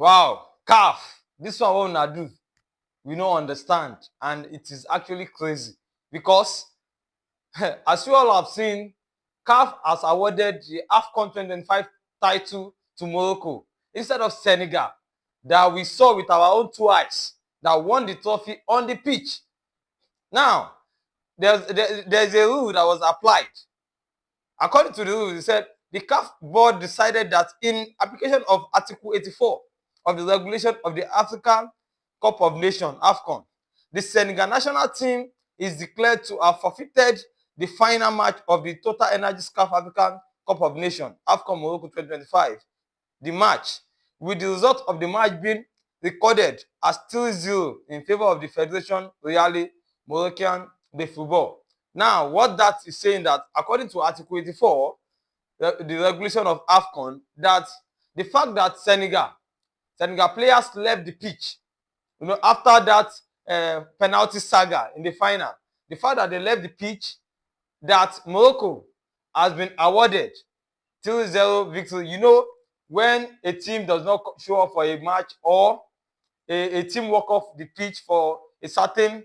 Wow, CAF. This one what una do, we don't understand, and it is actually crazy because as you all have seen, CAF has awarded the AFCON 2025 title to Morocco instead of Senegal that we saw with our own two eyes that won the trophy on the pitch. Now, there's a rule that was applied. According to the rule, it said the CAF board decided that in application of Article 84 of the regulation of the African Cup of Nations, AFCON, the Senegal national team is declared to have forfeited the final match of the Total Energies CAF African Cup of Nations, AFCON Morocco 2025. The match, with the result of the match being recorded as 3-0 in favor of the Federation Royale Moroccan de Football. Now, what that is saying that according to Article 84, the regulation of AFCON, that the fact that Senegal players left the pitch, after that penalty saga in the final, the fact that they left the pitch, that Morocco has been awarded 2-0 victory. When a team does not show up for a match or a team walk off the pitch for a certain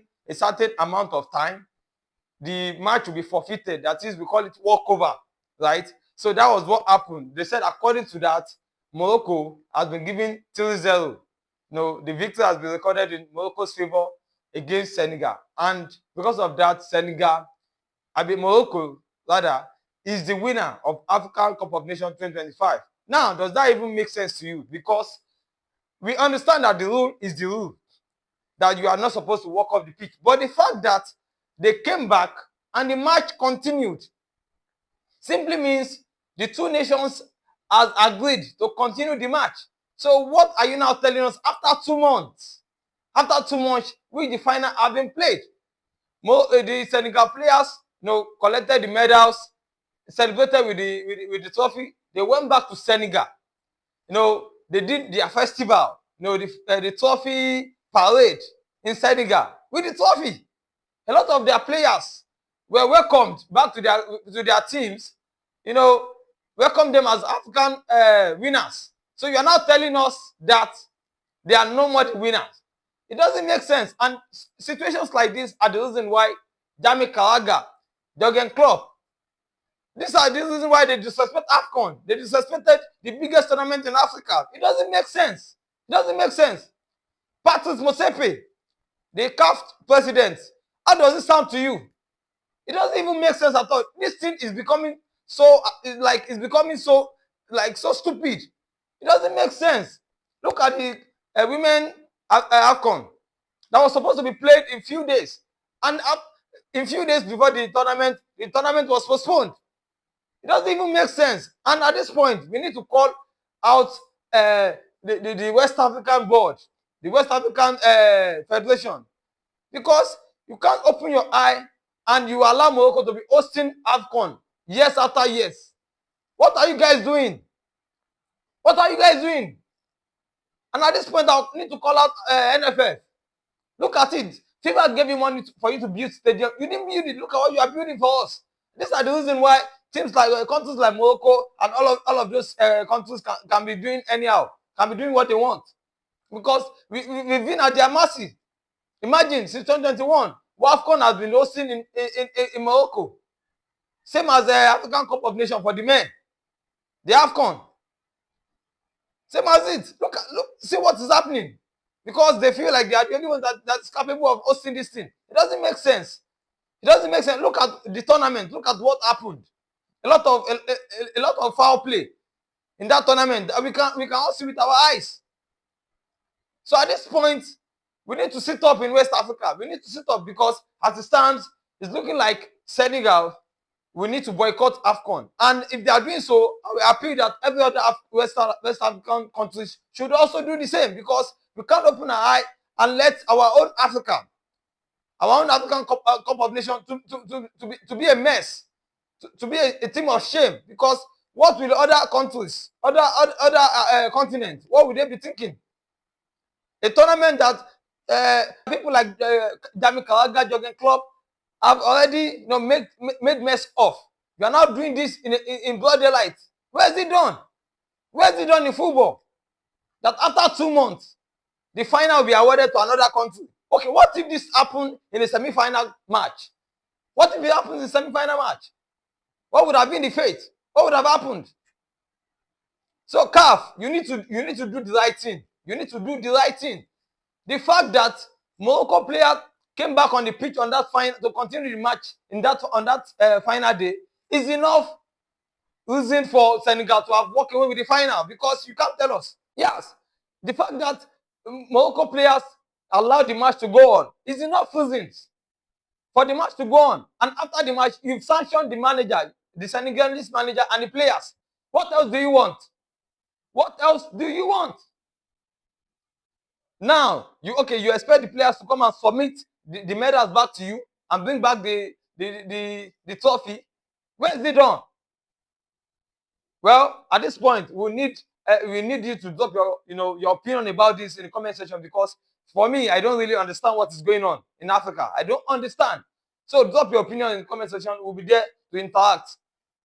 amount of time, the match will be forfeited. That is, we call it walkover, right? So that was what happened. They said according to that, Morocco has been given 3-0. The victory has been recorded in Morocco's favor against Senegal. And because of that, Morocco rather, is the winner of African Cup of Nations 2025. Now, does that even make sense to you? Because we understand that the rule is the rule, that you are not supposed to walk off the pitch. But the fact that they came back and the match continued simply means the two nations has agreed to continue the match. So what are you now telling us after 2 months? After 2 months, which the final have been played. The Senegal players collected the medals, celebrated with the trophy. They went back to Senegal. They did their festival, the trophy parade in Senegal with the trophy. A lot of their players were welcomed back to their teams, welcome them as African winners. So you are now telling us that they are no more the winners. It doesn't make sense. And situations like this are the reason why Jamie Carragher, Jurgen Klopp, this is the reason why they disrespect AFCON. They disrespected the biggest tournament in Africa. It doesn't make sense. It doesn't make sense. Patrice Motsepe, the CAF president, how does it sound to you? It doesn't even make sense at all. This thing is becoming so so stupid. It doesn't make sense. Look at the women AFCON that was supposed to be played in few days, and in few days before the tournament was postponed. It doesn't even make sense. And at this point, we need to call out the West African board, the West African Federation, because you can't open your eye and you allow Morocco to be hosting AFCON years after years. What are you guys doing? What are you guys doing? And at this point, I need to call out NFF. Look at it. FIFA gave you money for you to build stadium. You didn't build it. Look at what you are building for us. These are the reason why teams like countries like Morocco and all of those countries can be doing anyhow, can be doing what they want, because we've been at their mercy. Imagine since 2021, AFCON has been hosting in Morocco, same as the African Cup of Nations for the men. The AFCON, same as it. Look, see what is happening, because they feel like they are the only ones that's capable of hosting this thing. It doesn't make sense. It doesn't make sense. Look at the tournament. Look at what happened. A lot of foul play in that tournament. We can all see with our eyes. So at this point, we need to sit up in West Africa. We need to sit up, because as it stands, it's looking like Senegal will need to boycott AFCON. And if they are doing so, I appeal that every other West African countries should also do the same, because we can't open our eye and let our own African Cup of Nations to be a mess, to be a team of shame. Because what will other countries, other continents, what will they be thinking? A tournament that people like Jamie Carragher, Jurgen Klopp have already made mess of. You are now doing this in broad daylight. Where is it done? Where is it done in football? that after 2 months, the final will be awarded to another country. Okay, what if this happened in a semi-final match? What if it happens in a semi-final match? What would have been the fate? What would have happened? So CAF, you need to do the right thing. You need to do the right thing. The fact that Morocco player came back on the pitch on that final to continue the match on that final day is enough reason for Senegal to have walked away with the final, because you can't tell us. Yes, the fact that Morocco players allowed the match to go on is enough reasons for the match to go on. And after the match, you've sanctioned the manager, the Senegalese manager, and the players. What else do you want? What else do you want? Now, you expect the players to come and submit the medals back to you and bring back the trophy. Where is it done? Well, at this point, we need you to drop your opinion about this in the comment section, because for me, I don't really understand what is going on in Africa. I don't understand. So drop your opinion in the comment section. We'll be there to interact.